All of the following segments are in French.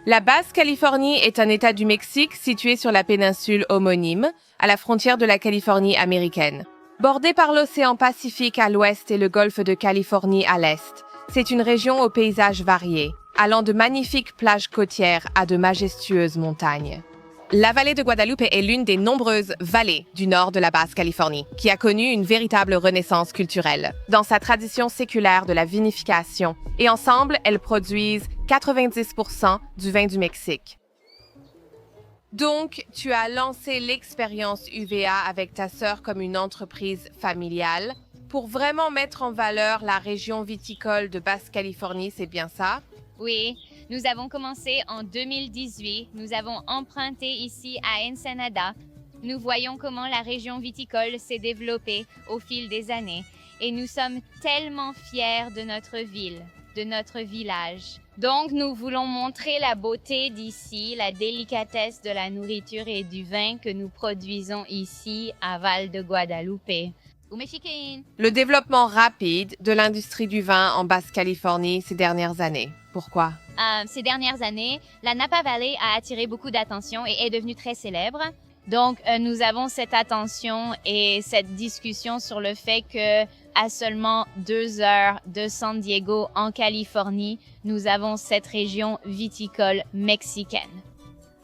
La Basse-Californie est un État du Mexique situé sur la péninsule homonyme, à la frontière de la Californie américaine. Bordée par l'océan Pacifique à l'ouest et le golfe de Californie à l'est, c'est une région aux paysages variés, allant de magnifiques plages côtières à de majestueuses montagnes. La vallée de Guadalupe est l'une des nombreuses vallées du nord de la Basse-Californie, qui a connu une véritable renaissance culturelle, dans sa tradition séculaire de la vinification, et ensemble, elles produisent 90% du vin du Mexique. Donc, tu as lancé l'expérience UVA avec ta sœur comme une entreprise familiale pour vraiment mettre en valeur la région viticole de Basse-Californie, c'est bien ça? Oui, nous avons commencé en 2018. Nous avons emprunté ici à Ensenada. Nous voyons comment la région viticole s'est développée au fil des années et nous sommes tellement fiers de notre ville, de notre village. Donc, nous voulons montrer la beauté d'ici, la délicatesse de la nourriture et du vin que nous produisons ici à Val de Guadalupe. Au Mexique. Le développement rapide de l'industrie du vin en Basse-Californie ces dernières années. Pourquoi? Ces dernières années, la Napa Valley a attiré beaucoup d'attention et est devenue très célèbre. Donc, nous avons cette attention et cette discussion sur le fait que à seulement 2 heures de San Diego en Californie, nous avons cette région viticole mexicaine.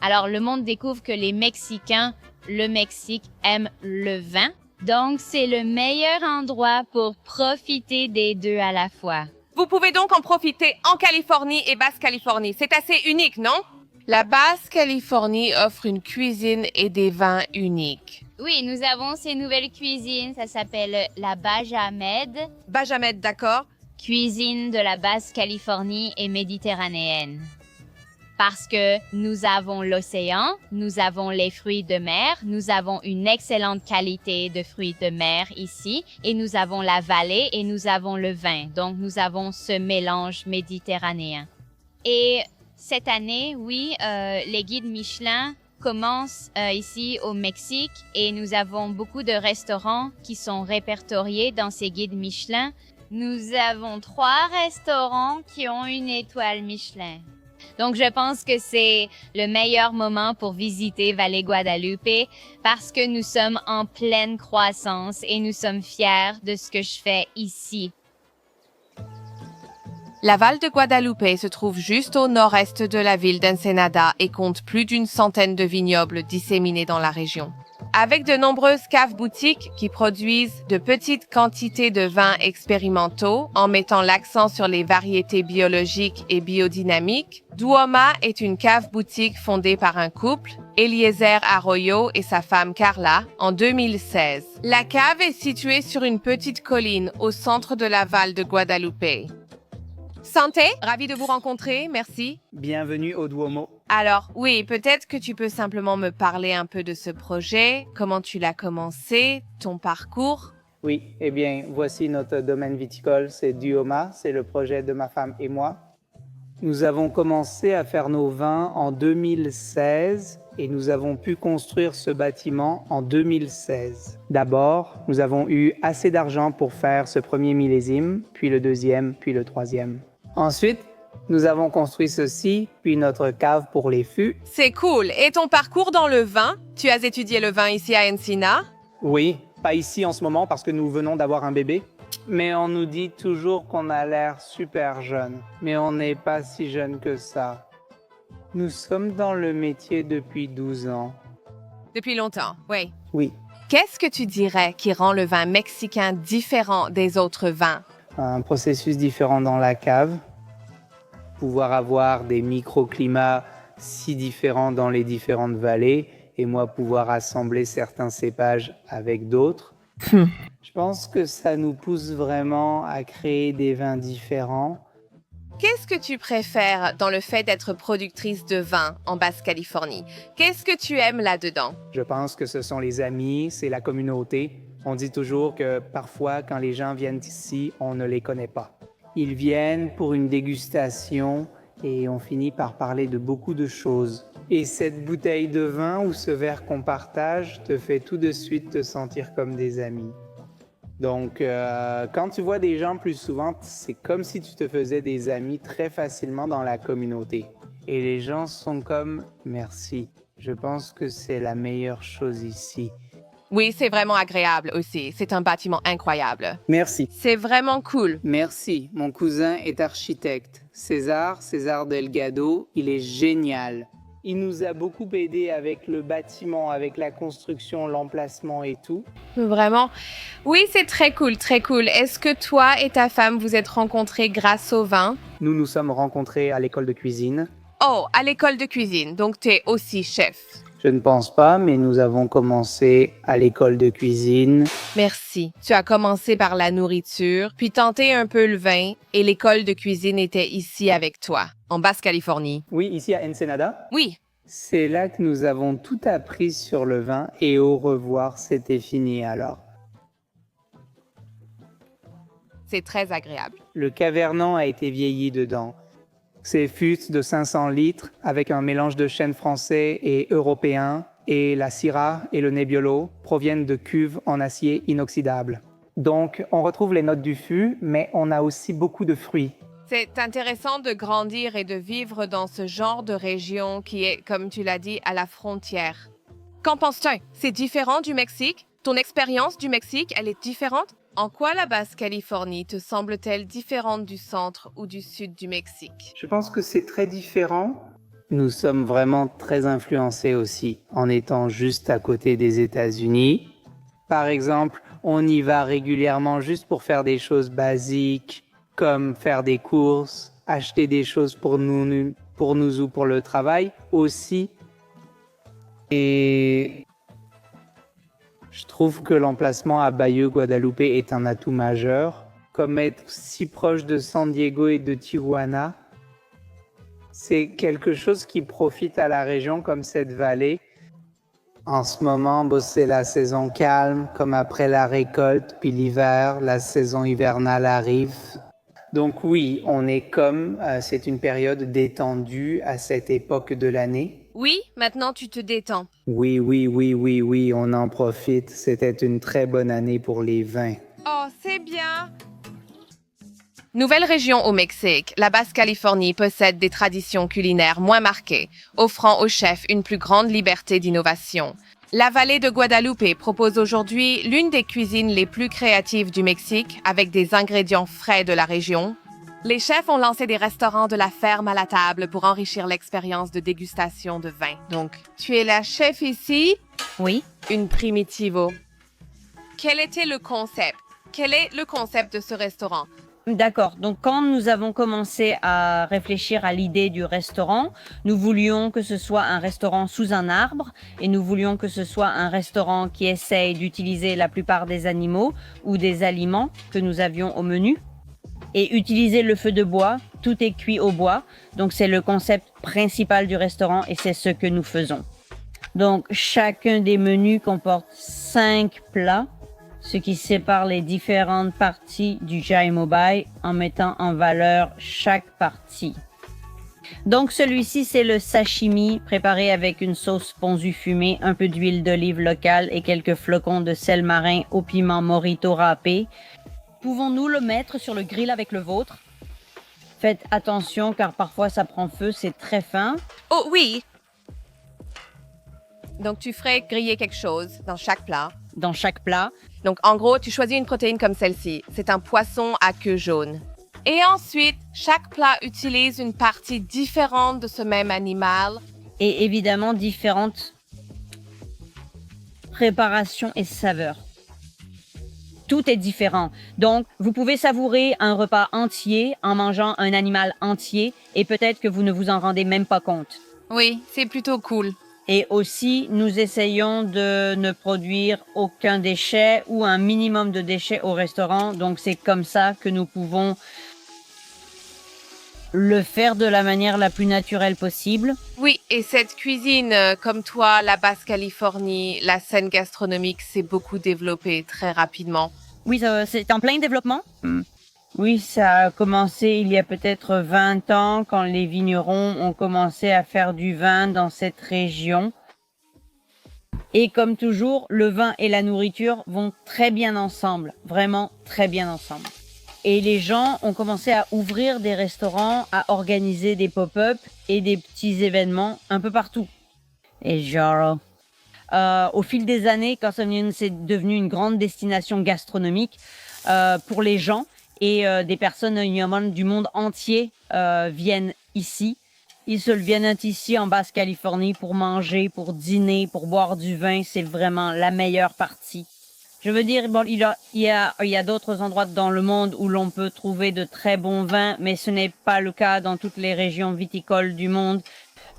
Alors, le monde découvre que les Mexicains, le Mexique, aiment le vin. Donc, c'est le meilleur endroit pour profiter des deux à la fois. Vous pouvez donc en profiter en Californie et Basse-Californie. C'est assez unique, non? La Basse-Californie offre une cuisine et des vins uniques. Oui, nous avons ces nouvelles cuisines. Ça s'appelle la Bajamed. Bajamed, d'accord? Cuisine de la Basse-Californie et méditerranéenne. Parce que nous avons l'océan, nous avons les fruits de mer, nous avons une excellente qualité de fruits de mer ici, et nous avons la vallée et nous avons le vin. Donc, nous avons ce mélange méditerranéen. Et cette année, oui, les guides Michelin commencent ici au Mexique et nous avons beaucoup de restaurants qui sont répertoriés dans ces guides Michelin. Nous avons 3 restaurants qui ont une étoile Michelin. Donc, je pense que c'est le meilleur moment pour visiter Vallée Guadalupe parce que nous sommes en pleine croissance et nous sommes fiers de ce que je fais ici. La Val de Guadalupe se trouve juste au nord-est de la ville d'Ensenada et compte plus d'une centaine de vignobles disséminés dans la région. Avec de nombreuses caves-boutiques qui produisent de petites quantités de vins expérimentaux en mettant l'accent sur les variétés biologiques et biodynamiques, Duoma est une cave-boutique fondée par un couple, Eliezer Arroyo et sa femme Carla, en 2016. La cave est située sur une petite colline au centre de la Val de Guadalupe. Santé, ravi de vous rencontrer, merci. Bienvenue au Duomo. Alors, oui, peut-être que tu peux simplement me parler un peu de ce projet, comment tu l'as commencé, ton parcours. Oui, eh bien, voici notre domaine viticole, c'est Duoma, c'est le projet de ma femme et moi. Nous avons commencé à faire nos vins en 2016 et nous avons pu construire ce bâtiment en 2016. D'abord, nous avons eu assez d'argent pour faire ce premier millésime, puis le deuxième, puis le troisième. Ensuite, nous avons construit ceci, puis notre cave pour les fûts. C'est cool. Et ton parcours dans le vin? Tu as étudié le vin ici à Encina? Oui, pas ici en ce moment parce que nous venons d'avoir un bébé. Mais on nous dit toujours qu'on a l'air super jeune. Mais on n'est pas si jeune que ça. Nous sommes dans le métier depuis 12 ans. Depuis longtemps, oui. Oui. Qu'est-ce que tu dirais qui rend le vin mexicain différent des autres vins? Un processus différent dans la cave. Pouvoir avoir des microclimats si différents dans les différentes vallées et moi pouvoir assembler certains cépages avec d'autres. Je pense que ça nous pousse vraiment à créer des vins différents. Qu'est-ce que tu préfères dans le fait d'être productrice de vin en Basse-Californie? Qu'est-ce que tu aimes là-dedans? Je pense que ce sont les amis, c'est la communauté. On dit toujours que parfois, quand les gens viennent ici, on ne les connaît pas. Ils viennent pour une dégustation et on finit par parler de beaucoup de choses. Et cette bouteille de vin ou ce verre qu'on partage te fait tout de suite te sentir comme des amis. Donc, quand tu vois des gens plus souvent, c'est comme si tu te faisais des amis très facilement dans la communauté. Et les gens sont comme « merci ». Je pense que c'est la meilleure chose ici. Oui, c'est vraiment agréable aussi. C'est un bâtiment incroyable. Merci. C'est vraiment cool. Merci. Mon cousin est architecte. César Delgado, il est génial. Il nous a beaucoup aidé avec le bâtiment, avec la construction, l'emplacement et tout. Vraiment. Oui, c'est très cool, très cool. Est-ce que toi et ta femme vous êtes rencontrés grâce au vin? Nous nous sommes rencontrés à l'école de cuisine. Oh, à l'école de cuisine. Donc, t'es aussi chef. Je ne pense pas, mais nous avons commencé à l'école de cuisine. Merci. Tu as commencé par la nourriture, puis tenté un peu le vin, et l'école de cuisine était ici avec toi, en Basse-Californie. Oui, ici à Ensenada. Oui. C'est là que nous avons tout appris sur le vin et au revoir, c'était fini alors. C'est très agréable. Le Cavernan a été vieilli dedans. Ces fûts de 500 litres avec un mélange de chêne français et européen et la Syrah et le Nebbiolo proviennent de cuves en acier inoxydable. Donc, on retrouve les notes du fût, mais on a aussi beaucoup de fruits. C'est intéressant de grandir et de vivre dans ce genre de région qui est, comme tu l'as dit, à la frontière. Qu'en penses-tu? C'est différent du Mexique? Ton expérience du Mexique, elle est différente? En quoi la Basse-Californie te semble-t-elle différente du centre ou du sud du Mexique? Je pense que c'est très différent. Nous sommes vraiment très influencés aussi en étant juste à côté des États-Unis. Par exemple, on y va régulièrement juste pour faire des choses basiques, comme faire des courses, acheter des choses pour nous ou pour le travail aussi. Et je trouve que l'emplacement à Bayeux, Guadalupe est un atout majeur. Comme être si proche de San Diego et de Tijuana, c'est quelque chose qui profite à la région comme cette vallée. En ce moment, c'est la saison calme, comme après la récolte, puis l'hiver, la saison hivernale arrive. Donc oui, c'est une période détendue à cette époque de l'année. Oui, maintenant tu te détends. Oui, on en profite. C'était une très bonne année pour les vins. Oh, c'est bien! Nouvelle région au Mexique, la Basse-Californie possède des traditions culinaires moins marquées, offrant aux chefs une plus grande liberté d'innovation. La vallée de Guadalupe propose aujourd'hui l'une des cuisines les plus créatives du Mexique avec des ingrédients frais de la région. Les chefs ont lancé des restaurants de la ferme à la table pour enrichir l'expérience de dégustation de vin. Donc, tu es la chef ici? Oui. Une primitivo. Quel était le concept? Quel est le concept de ce restaurant? D'accord. Donc, quand nous avons commencé à réfléchir à l'idée du restaurant, nous voulions que ce soit un restaurant sous un arbre et nous voulions que ce soit un restaurant qui essaye d'utiliser la plupart des animaux ou des aliments que nous avions au menu et utiliser le feu de bois. Tout est cuit au bois. Donc, c'est le concept principal du restaurant et c'est ce que nous faisons. Donc, chacun des menus comporte 5 plats, ce qui sépare les différentes parties du Jaimobai en mettant en valeur chaque partie. Donc celui-ci, c'est le sashimi préparé avec une sauce ponzu fumée, un peu d'huile d'olive locale et quelques flocons de sel marin au piment morito râpé. Pouvons-nous le mettre sur le grill avec le vôtre? Faites attention car parfois ça prend feu, c'est très fin. Oh oui! Donc, tu ferais griller quelque chose dans chaque plat. Dans chaque plat. Donc, en gros, tu choisis une protéine comme celle-ci. C'est un poisson à queue jaune. Et ensuite, chaque plat utilise une partie différente de ce même animal. Et évidemment, différentes préparations et saveurs. Tout est différent. Donc, vous pouvez savourer un repas entier en mangeant un animal entier et peut-être que vous ne vous en rendez même pas compte. Oui, c'est plutôt cool. Et aussi, nous essayons de ne produire aucun déchet ou un minimum de déchets au restaurant. Donc, c'est comme ça que nous pouvons le faire de la manière la plus naturelle possible. Oui, et cette cuisine, comme toi, la Basse-Californie, la scène gastronomique s'est beaucoup développée très rapidement. Oui, c'est en plein développement. Oui, ça a commencé il y a peut-être 20 ans quand les vignerons ont commencé à faire du vin dans cette région. Et comme toujours, le vin et la nourriture vont très bien ensemble, vraiment très bien ensemble. Et les gens ont commencé à ouvrir des restaurants, à organiser des pop-up et des petits événements un peu partout. Et genre, au fil des années, Koh Samui c'est devenu une grande destination gastronomique pour les gens. Et des personnes du monde entier viennent ici. Ils se viennent ici en Basse-Californie pour manger, pour dîner, pour boire du vin. C'est vraiment la meilleure partie. Je veux dire, bon, il y a d'autres endroits dans le monde où l'on peut trouver de très bons vins, mais ce n'est pas le cas dans toutes les régions viticoles du monde.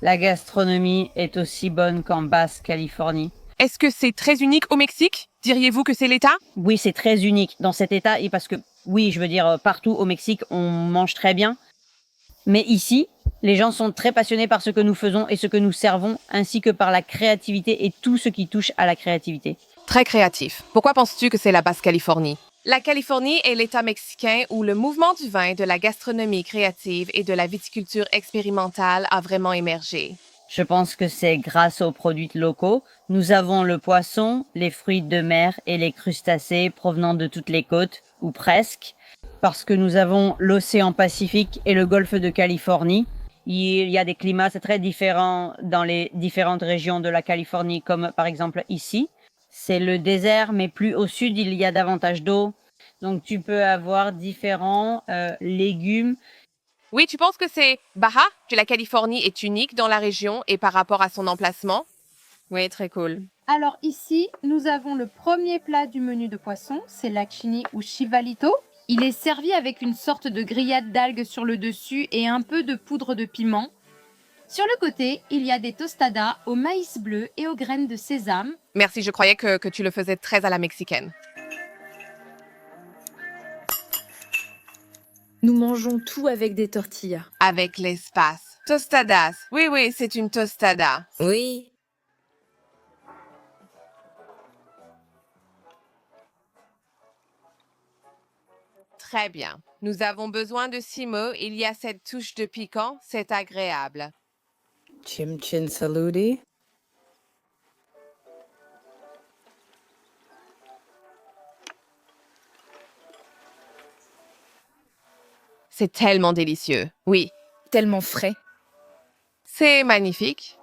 La gastronomie est aussi bonne qu'en Basse-Californie. Est-ce que c'est très unique au Mexique? Diriez-vous que c'est l'État? Oui, c'est très unique dans cet État, et parce que, oui, je veux dire, partout au Mexique, on mange très bien. Mais ici, les gens sont très passionnés par ce que nous faisons et ce que nous servons, ainsi que par la créativité et tout ce qui touche à la créativité. Très créatif. Pourquoi penses-tu que c'est la Basse-Californie? La Californie est l'État mexicain où le mouvement du vin, de la gastronomie créative et de la viticulture expérimentale a vraiment émergé. Je pense que c'est grâce aux produits locaux. Nous avons le poisson, les fruits de mer et les crustacés provenant de toutes les côtes, ou presque, parce que nous avons l'océan Pacifique et le golfe de Californie. Il y a des climats très différents dans les différentes régions de la Californie, comme par exemple ici. C'est le désert, mais plus au sud, il y a davantage d'eau. Donc, tu peux avoir différents légumes. Oui, tu penses que c'est Baja de la Californie est unique dans la région et par rapport à son emplacement? Oui, très cool. Alors ici, nous avons le premier plat du menu de poisson, c'est l'acchini ou chivalito. Il est servi avec une sorte de grillade d'algues sur le dessus et un peu de poudre de piment. Sur le côté, il y a des tostadas au maïs bleu et aux graines de sésame. Merci, je croyais que tu le faisais très à la mexicaine. Nous mangeons tout avec des tortillas. Avec l'espace. Tostadas. Oui, c'est une tostada. Oui. Très bien. Nous avons besoin de 6 mots. Il y a cette touche de piquant. C'est agréable. Chimchin saludi. C'est tellement délicieux. Oui. Tellement frais. C'est magnifique.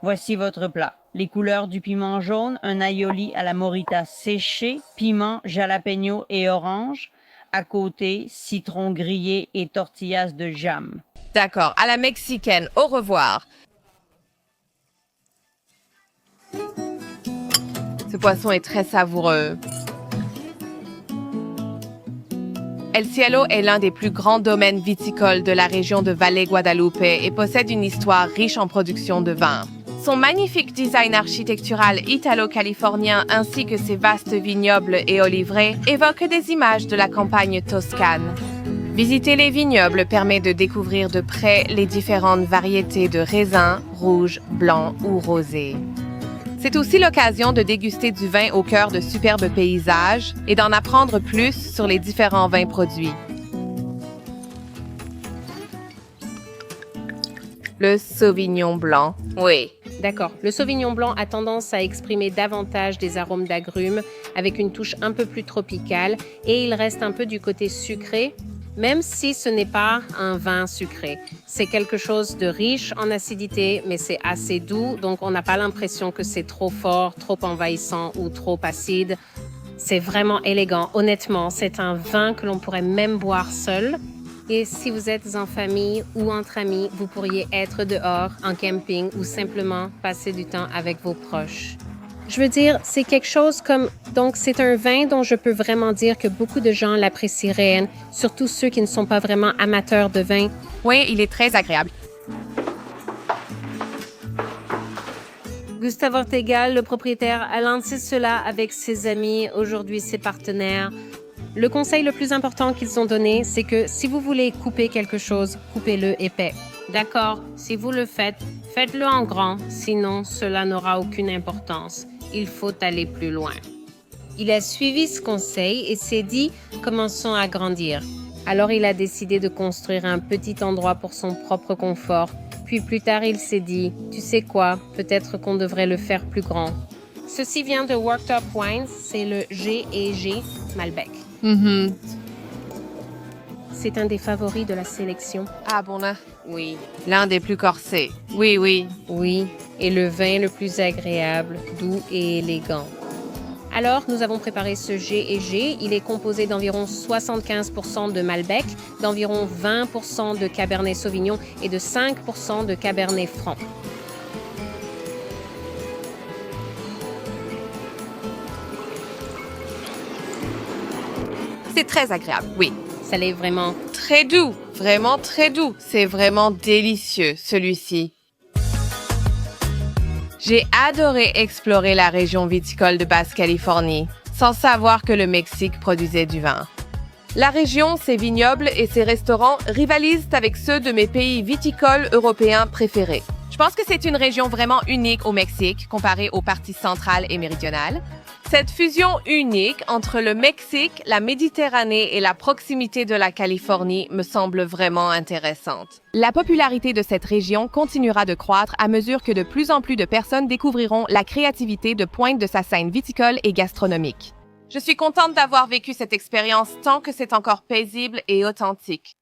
Voici votre plat. Les couleurs du piment jaune, un aioli à la morita séché, piment, jalapeno et orange. À côté, citron grillé et tortillas de jam. D'accord. À la mexicaine. Au revoir. Ce poisson est très savoureux. El Cielo est l'un des plus grands domaines viticoles de la région de Valle-Guadalupe et possède une histoire riche en production de vin. Son magnifique design architectural italo-californien ainsi que ses vastes vignobles et oliveraies évoquent des images de la campagne toscane. Visiter les vignobles permet de découvrir de près les différentes variétés de raisins, rouges, blancs ou rosés. C'est aussi l'occasion de déguster du vin au cœur de superbes paysages et d'en apprendre plus sur les différents vins produits. Le Sauvignon blanc. Oui, d'accord. Le Sauvignon blanc a tendance à exprimer davantage des arômes d'agrumes avec une touche un peu plus tropicale et il reste un peu du côté sucré, même si ce n'est pas un vin sucré. C'est quelque chose de riche en acidité, mais c'est assez doux, donc on n'a pas l'impression que c'est trop fort, trop envahissant ou trop acide. C'est vraiment élégant. Honnêtement, c'est un vin que l'on pourrait même boire seul. Et si vous êtes en famille ou entre amis, vous pourriez être dehors, en camping ou simplement passer du temps avec vos proches. Je veux dire, c'est quelque chose comme... Donc, c'est un vin dont je peux vraiment dire que beaucoup de gens l'apprécieraient, surtout ceux qui ne sont pas vraiment amateurs de vin. Oui, il est très agréable. Gustave Ortega, le propriétaire, a lancé cela avec ses amis, aujourd'hui ses partenaires. Le conseil le plus important qu'ils ont donné, c'est que si vous voulez couper quelque chose, coupez-le épais. D'accord, si vous le faites, faites-le en grand, sinon cela n'aura aucune importance. Il faut aller plus loin. Il a suivi ce conseil et s'est dit « commençons à grandir ». Alors il a décidé de construire un petit endroit pour son propre confort. Puis plus tard, il s'est dit « tu sais quoi, peut-être qu'on devrait le faire plus grand ». Ceci vient de Worktop Wines, c'est le G&G Malbec. c'est un des favoris de la sélection. Ah bon, là. Oui. L'un des plus corsés. Oui, oui. Oui, et le vin le plus agréable, doux et élégant. Alors, nous avons préparé ce G&G. Il est composé d'environ 75% de Malbec, d'environ 20% de Cabernet Sauvignon et de 5% de Cabernet Franc. C'est très agréable, oui. Ça l'est vraiment. Très doux, vraiment très doux. C'est vraiment délicieux, celui-ci. J'ai adoré explorer la région viticole de Basse-Californie, sans savoir que le Mexique produisait du vin. La région, ses vignobles et ses restaurants rivalisent avec ceux de mes pays viticoles européens préférés. Je pense que c'est une région vraiment unique au Mexique, comparée aux parties centrales et méridionales. Cette fusion unique entre le Mexique, la Méditerranée et la proximité de la Californie me semble vraiment intéressante. La popularité de cette région continuera de croître à mesure que de plus en plus de personnes découvriront la créativité de pointe de sa scène viticole et gastronomique. Je suis contente d'avoir vécu cette expérience tant que c'est encore paisible et authentique.